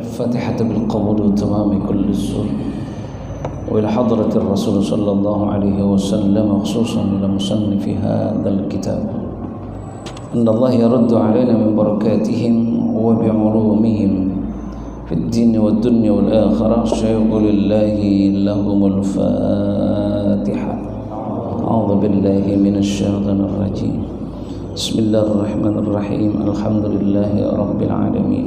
الفاتحة بالقبول وتمام كل السر، وإلى حضرة الرسول صلى الله عليه وسلم، خصوصا إلى مصنف هذا الكتاب، أن الله يرد علينا من بركاتهم وبعلومهم في الدين والدنيا والآخرة. سيقول الله لهم الفاتحة. أعوذ بالله من الشيطان الرجيم. بسم الله الرحمن الرحيم. الحمد لله رب العالمين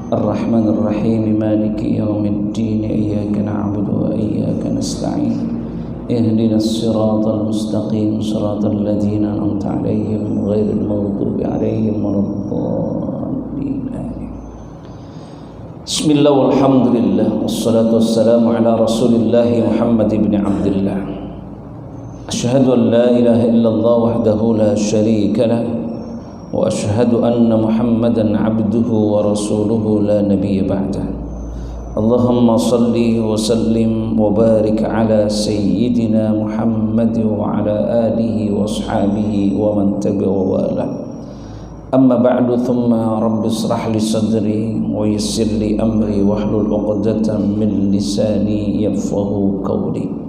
الرحمن الرحيم مالك يوم الدين. إياك نعبد وإياك نستعين. اهدنا الصراط المستقيم صراط الذين أنعمت عليهم غير المغضوب عليهم ولا الضالين. آمين. بسم الله والحمد لله والصلاة والسلام على رسول الله محمد بن عبد الله. أشهد أن لا إله إلا الله وحده لا شريك له، وأشهد أن محمدا عبده ورسوله لا نبي بعده. اللهم صل وسلم وبارك على سيدنا محمد وعلى آله وأصحابه ومن تبع ووالاه. أما بعد، ثم رب اشرح لي صدري ويسر لي أمري واحلل عقدة من لساني يفقهوا قولي.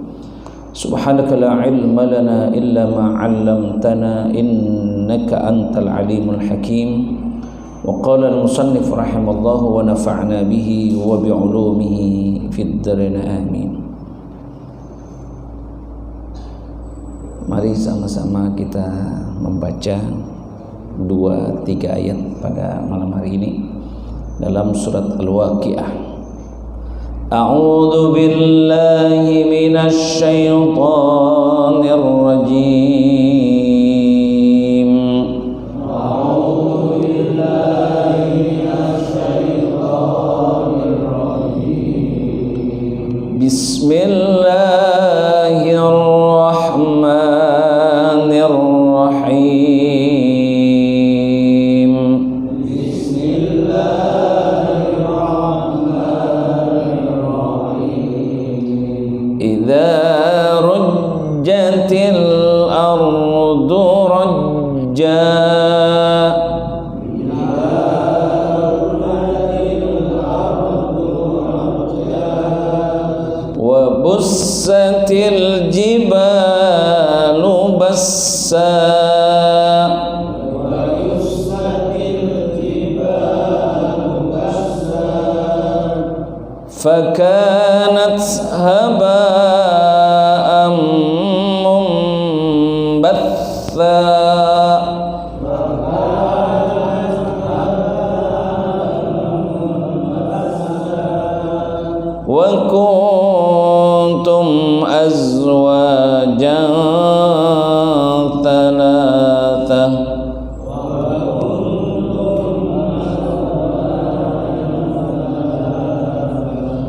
سبحانك لا علم لنا إلا ما علمتنا إنك أنت العليم الحكيم. وقال المصنف رحمه الله ونفعنا به وبعلومه في الدارين آمين. Mari sama-sama kita membaca 2-3 ayat pada malam hari ini dalam surat Al-Waqiah. A'udzu billahi minasy syaithanir rajim. A'udzu billahi minasy syaithanir rajim. Bismillahirrahmanirrahim. Rujjatil ardu rajja, wa bussatil jibalu bassa, fakanat haba'an mumbatha, wa kuntum azwajan thalatha.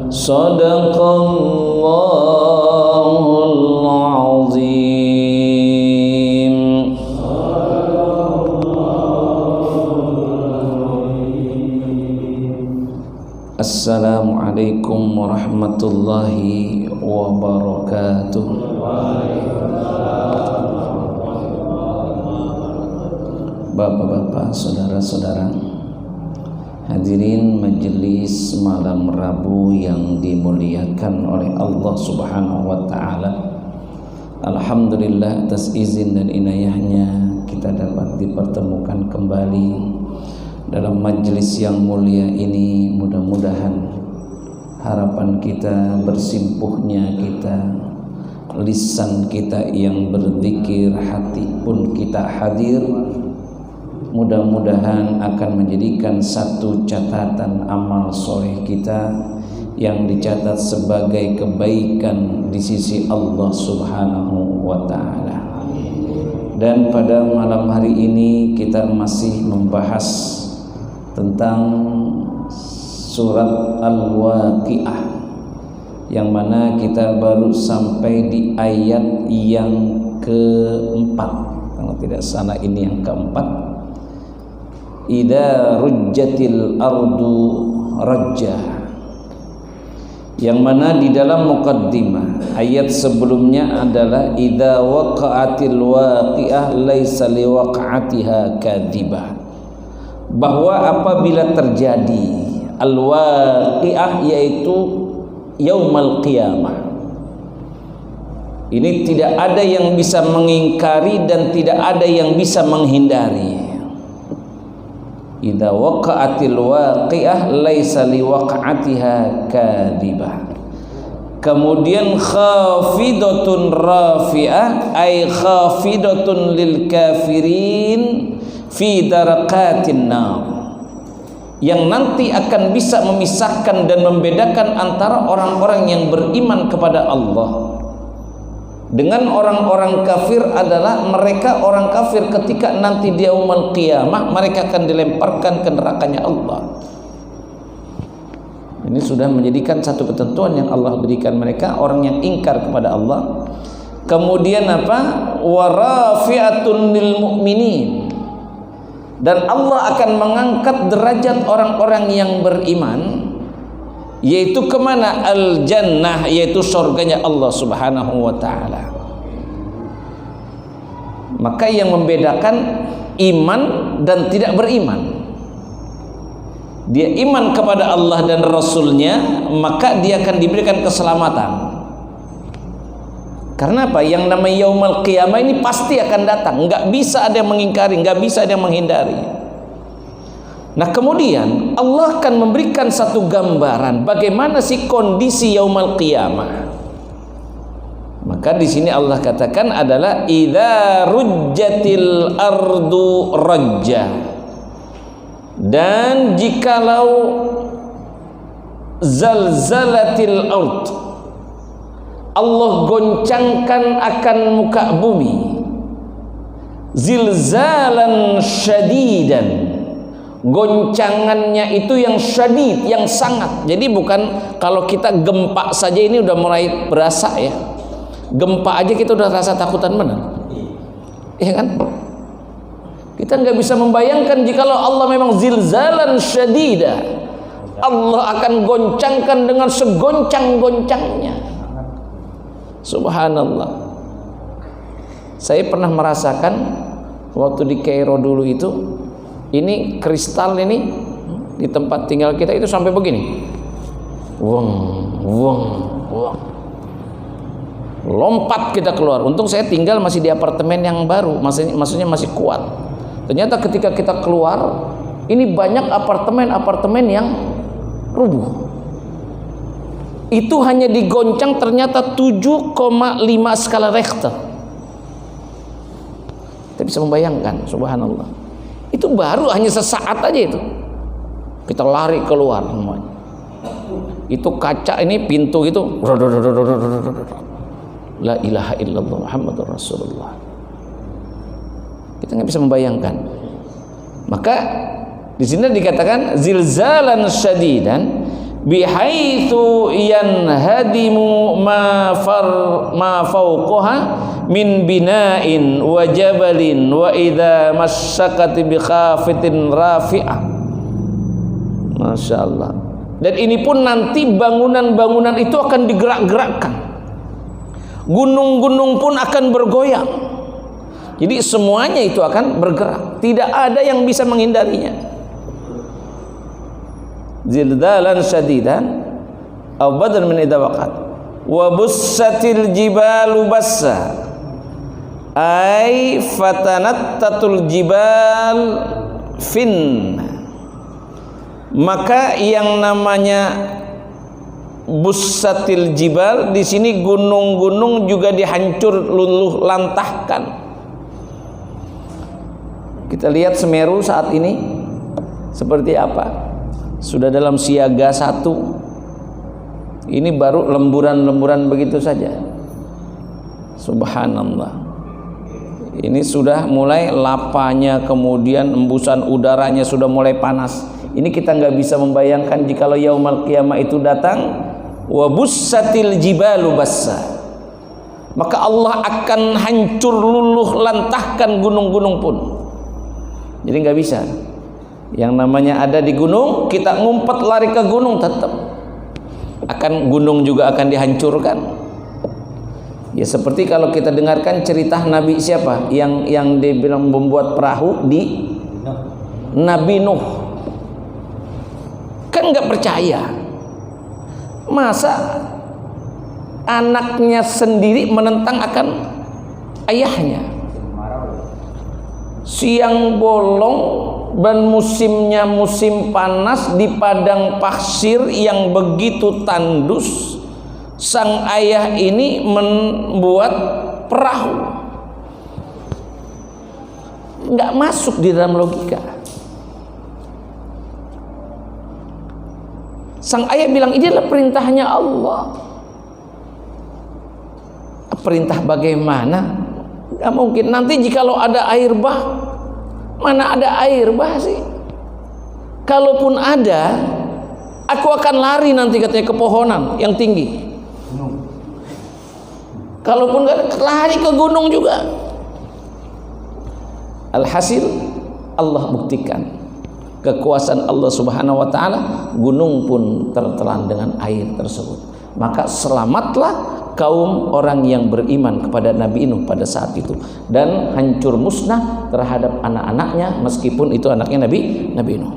Sadaqallahul azim. Assalamualaikum warahmatullahi wabarakatuh. Bapak-bapak, saudara-saudara, hadirin majelis malam Rabu yang dimuliakan oleh Allah Subhanahu wa taala. Alhamdulillah atas izin dan inayahnya kita dapat dipertemukan kembali dalam majelis yang mulia ini. Mudah-mudahan harapan kita, bersimpuhnya kita, lisan kita yang berzikir, hati pun kita hadir, mudah-mudahan akan menjadikan satu catatan amal soleh kita yang dicatat sebagai kebaikan di sisi Allah Subhanahu wa ta'ala. Dan pada malam hari ini kita masih membahas tentang surat Al-Waqiah, yang mana kita baru sampai di ayat yang keempat, kalau tidak salah ini yang keempat. Idza rujjatil ardu rajja, yang mana di dalam muqaddimah ayat sebelumnya adalah idza waqa'atil waqi'ah laisa liwaqa'atiha kadzibah, bahwa apabila terjadi al-waqi'ah, yaitu yaumul qiyamah. Ini tidak ada yang bisa mengingkari dan tidak ada yang bisa menghindari. Idza waqa'atil waqi'ah laisa liwaqa'atiha kadhibah. Kemudian khafidatun rafi'ah ay khafidatun lil kafirin fi darakatin nar, yang nanti akan bisa memisahkan dan membedakan antara orang-orang yang beriman kepada Allah dengan orang-orang kafir adalah mereka orang kafir ketika nanti di yaumul qiyamah mereka akan dilemparkan ke nerakanya Allah. Ini sudah menjadikan satu ketentuan yang Allah berikan mereka, orang yang ingkar kepada Allah. Kemudian apa? Warafi'atun lil mu'minin, dan Allah akan mengangkat derajat orang-orang yang beriman, yaitu kemana? Al jannah, yaitu surganya Allah subhanahu wa ta'ala. Maka yang membedakan iman dan tidak beriman, dia iman kepada Allah dan Rasulnya, maka dia akan diberikan keselamatan. Karena apa? Yang namanya yaumul qiyamah ini pasti akan datang, nggak bisa ada yang mengingkari, nggak bisa ada yang menghindari. Nah kemudian Allah akan memberikan satu gambaran bagaimana sih kondisi yaumul qiyamah. Maka di sini Allah katakan adalah idza rujjatil ardu rajja, dan jikalau zalzalatil ard, Allah goncangkan akan muka bumi zilzalan syadidan, goncangannya itu yang syadid, yang sangat. Jadi bukan kalau kita gempa saja ini udah mulai berasa ya, gempa aja kita udah rasa takutan benar, iya kan? Kita nggak bisa membayangkan jikalau Allah memang zilzalan syadida, Allah akan goncangkan dengan segoncang-goncangnya. Subhanallah. Saya pernah merasakan waktu di Kairo dulu itu, ini kristal ini di tempat tinggal kita itu sampai begini, wong wong wong, lompat kita keluar. Untung saya tinggal masih di apartemen yang baru, maksudnya masih kuat. Ternyata ketika kita keluar, ini banyak apartemen-apartemen yang rubuh. Itu hanya digoncang ternyata 7,5 skala Richter. Kita bisa membayangkan, subhanallah. Itu baru hanya sesaat aja itu. Kita lari keluar semuanya. Itu kaca ini pintu gitu. La ilaha illallah Muhammadur Rasulullah. Kita nggak bisa membayangkan. Maka di sini dikatakan zilzalan syadidan bihaitsu yanhadimu ma fawqaha min bina'in wa jabalin wa idza masyaqati bi khafitin rafi'ah. Masya Allah. Dan ini pun nanti bangunan-bangunan itu akan digerak-gerakkan, gunung-gunung pun akan bergoyang. Jadi semuanya itu akan bergerak, tidak ada yang bisa menghindarinya. Zilzalan syadidan aw badal min idza waqat wa bussatil jibalu bassa ay fatanattatul jibal fin. Maka yang namanya bussatil jibal di sini gunung-gunung juga dihancur luluh lantahkan. Kita lihat Semeru saat ini seperti apa, sudah dalam siaga 1. Ini baru lemburan-lemburan begitu saja. Subhanallah. Ini sudah mulai lapanya, kemudian embusan udaranya sudah mulai panas. Ini kita nggak bisa membayangkan jikalau yaumul qiyamah itu datang. Wa bussatil jibalu bassa, maka Allah akan hancur luluh lantahkan gunung-gunung pun. Jadi nggak bisa. Yang namanya ada di gunung, kita ngumpet lari ke gunung, tetap akan gunung juga akan dihancurkan. Ya seperti kalau kita dengarkan cerita Nabi siapa yang dia bilang membuat perahu di Nabi Nuh. Kan kan nggak percaya. Masa anaknya sendiri menentang akan ayahnya? Siang bolong dan musimnya musim panas di padang pasir yang begitu tandus, sang ayah ini membuat perahu. Nggak masuk di dalam logika. Sang ayah bilang ini adalah perintahnya Allah. Perintah bagaimana? Nggak mungkin. Nanti jikalau ada air bah, mana ada air bah sih? Kalaupun ada, aku akan lari nanti katanya ke pohonan yang tinggi. Kalaupun nggak ada, lari ke gunung juga. Alhasil Allah buktikan kekuasaan Allah Subhanahu wa taala, gunung pun tertelan dengan air tersebut. Maka selamatlah kaum orang yang beriman kepada Nabi Nuh pada saat itu, dan hancur musnah terhadap anak-anaknya meskipun itu anaknya Nabi Nuh.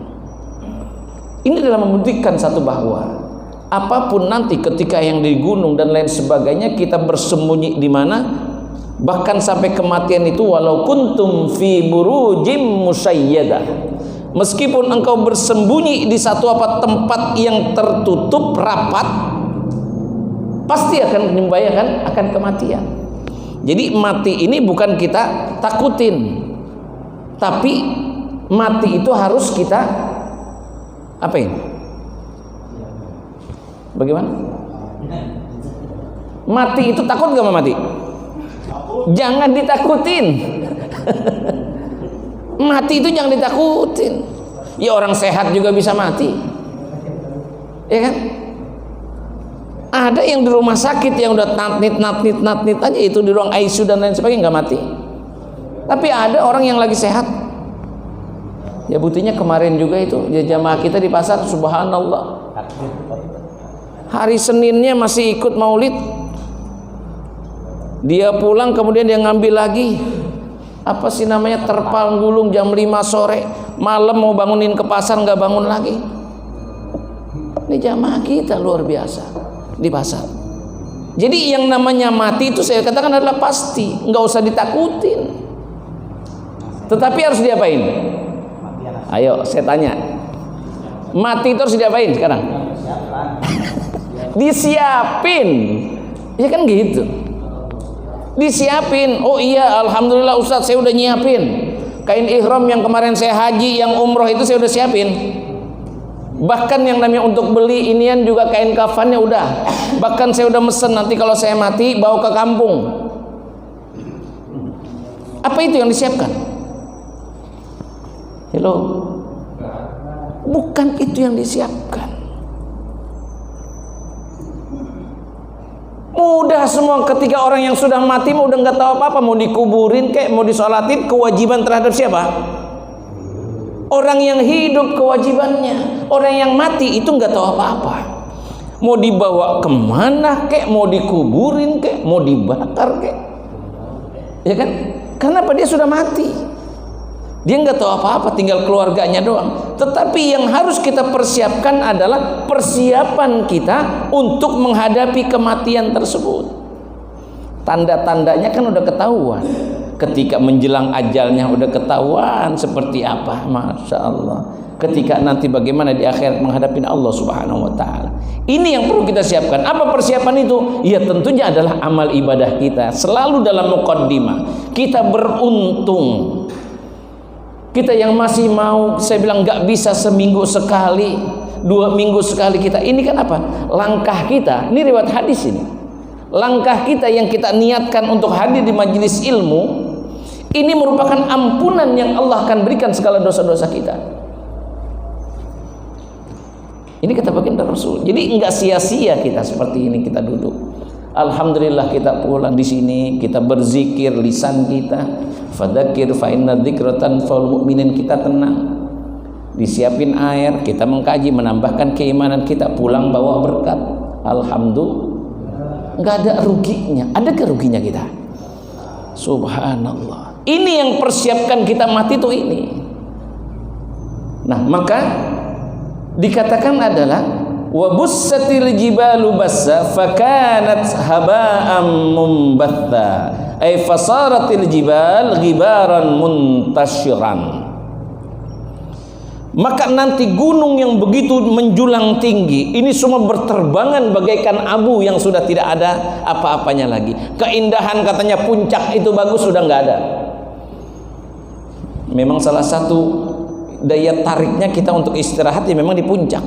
Ini adalah membuktikan satu bahwa apapun nanti ketika yang di gunung dan lain sebagainya, kita bersembunyi di mana, bahkan sampai kematian itu, walau kuntum fi burujim musayyadah, meskipun engkau bersembunyi di satu tempat yang tertutup rapat, pasti akan membahayakan akan kematian. Jadi mati ini bukan kita takutin, tapi mati itu harus kita apain? Bagaimana? Mati itu takut gak mati? Jangan ditakutin. Mati itu jangan ditakutin. Ya orang sehat juga bisa mati, ya kan? Ada yang di rumah sakit yang udah natnit aja itu di ruang ICU dan lain sebagainya nggak mati. Tapi ada orang yang lagi sehat. Ya buktinya kemarin juga itu jamaah kita di pasar, subhanallah. Hari Seninnya masih ikut maulid. Dia pulang kemudian dia ngambil lagi apa sih namanya, terpal gulung jam 5 sore. Malam mau bangunin ke pasar nggak bangun lagi. Ini jamaah kita luar biasa di pasar. Jadi yang namanya mati itu saya katakan adalah pasti, nggak usah ditakutin. Tetapi harus diapain? Ayo saya tanya, mati itu harus diapain sekarang? Disiapin, ya kan gitu. Disiapin. Oh iya, alhamdulillah Ustadz, saya udah nyiapin kain ihram yang kemarin saya haji, yang umroh itu saya udah siapin. Bahkan yang namanya untuk beli inian juga kain kafannya udah. Bahkan saya udah mesen nanti kalau saya mati bawa ke kampung. Apa itu yang disiapkan? Hello? Bukan itu yang disiapkan. Mudah semua ketika orang yang sudah mati udah nggak tahu apa-apa, mau dikuburin kayak mau disolatin, kewajiban terhadap siapa? Orang yang hidup kewajibannya. Orang yang mati itu nggak tahu apa-apa. Mau dibawa kemana kek, mau dikuburin kek, mau dibakar kek, ya kan? Karena apa? Dia sudah mati. Dia nggak tahu apa-apa, tinggal keluarganya doang. Tetapi yang harus kita persiapkan adalah persiapan kita untuk menghadapi kematian tersebut. Tanda-tandanya kan udah ketahuan. Ketika menjelang ajalnya udah ketahuan seperti apa, masya Allah. Ketika nanti bagaimana di akhirat menghadapi Allah Subhanahu wa taala. Ini yang perlu kita siapkan. Apa persiapan itu? Ya tentunya adalah amal ibadah kita. Selalu dalam muqaddimah. Kita beruntung. Kita yang masih mau, saya bilang nggak bisa seminggu sekali, 2 minggu sekali kita. Ini kan apa? Langkah kita. Ini riwayat hadis ini. Langkah kita yang kita niatkan untuk hadir di majelis ilmu, ini merupakan ampunan yang Allah akan berikan segala dosa-dosa kita. Ini kata baginda Rasul. Jadi enggak sia-sia kita seperti ini kita duduk. Alhamdulillah kita pulang di sini, kita berzikir, lisan kita fadzakir fa inna dzikratan fal mu'minin, kita tenang. Disiapin air, kita mengkaji, menambahkan keimanan kita, pulang bawa berkat. Alhamdulillah. Enggak ada ruginya. Ada keruginya kita? Subhanallah. Ini yang persiapkan kita mati tuh ini. Nah, maka dikatakan adalah wa bussatil jibalu bassa fakanat haba'an mumbatha, ay fasaratil jibal ghibaran muntashiran. Maka nanti gunung yang begitu menjulang tinggi ini semua berterbangan bagaikan abu yang sudah tidak ada apa-apanya lagi. Keindahan katanya puncak itu bagus sudah nggak ada. Memang salah satu daya tariknya kita untuk istirahat ya memang di puncak.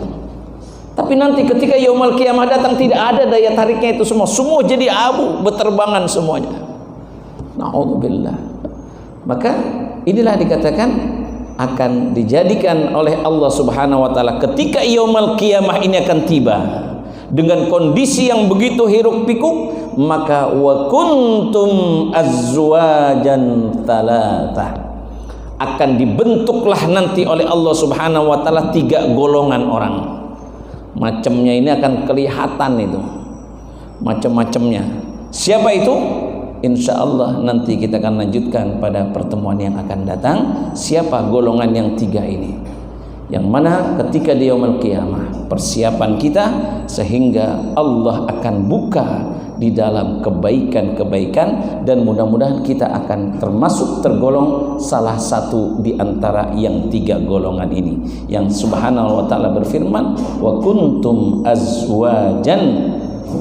Tapi nanti ketika yaumul qiyamah datang tidak ada daya tariknya itu semua jadi abu, berterbangan semuanya. Na'udzubillah. Maka inilah dikatakan akan dijadikan oleh Allah Subhanahu wa taala ketika yaumul qiyamah ini akan tiba dengan kondisi yang begitu hiruk pikuk, maka wa kuntum azwajan thalatha, akan dibentuklah nanti oleh Allah Subhanahu wa taala 3 golongan orang. Macamnya ini akan kelihatan itu, macam-macamnya. Siapa itu? Insya Allah nanti kita akan lanjutkan pada pertemuan yang akan datang. Siapa golongan yang 3 ini, yang mana ketika di yaumul qiyamah persiapan kita sehingga Allah akan buka di dalam kebaikan-kebaikan, dan mudah-mudahan kita akan termasuk tergolong salah satu di antara yang 3 golongan ini, yang Subhanahu wa ta'ala berfirman wa kuntum azwajan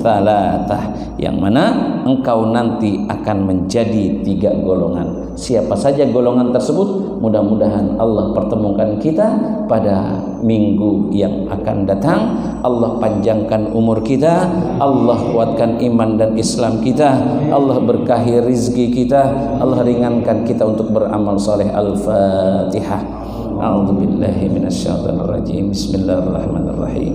thalatha, yang mana engkau nanti akan menjadi 3 golongan. Siapa saja golongan tersebut, mudah-mudahan Allah pertemukan kita pada minggu yang akan datang. Allah panjangkan umur kita, Allah kuatkan iman dan Islam kita, Allah berkahi rizki kita, Allah ringankan kita untuk beramal saleh. Al-Fatihah. A'udzubillahi minasyaitonirrajim. Bismillahirrahmanirrahim.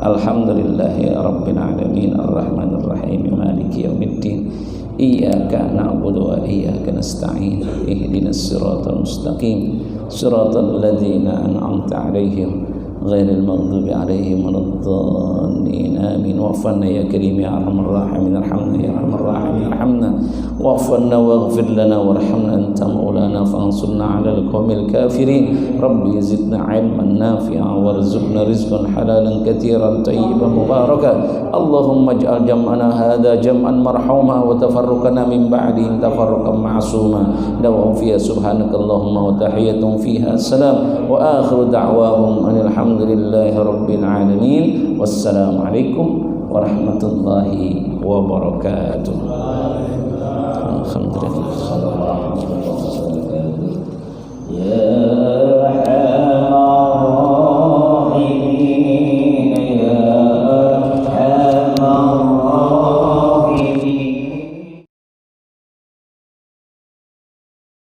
Alhamdulillahi rabbil alamin arrahmanir rahim maliki yaumiddin iyyaka na'budu wa iyyaka nasta'in ihdinas siratal mustaqim siratal ladzina an'amta 'alaihim ghairil maghdubi 'alaihim waladdallin amin. Wa'fana ya karim ya arhamar rahimin arhamna ya arhamar rahimin arhamna wa'fana waghfir lana warhamna anta maulana fansurna 'alal qaumil kafirin. Rabbi zidna 'ilman nafi'an warzuqna rizqan halalan katiran tayyiban mubarakan. Allahumma ij'al jam'ana hadha jam'an marhuma wa tafarruqana min ba'dihi tafarruqan ma'suma. Dawam fiha subhanakallahumma wa tahiyyatun fiha salam wa akhiru da'wahum anil hamdulillahi rabbil alamin. Wassalamualaikum warahmatullahi wabarakatuh. Alhamdulillah.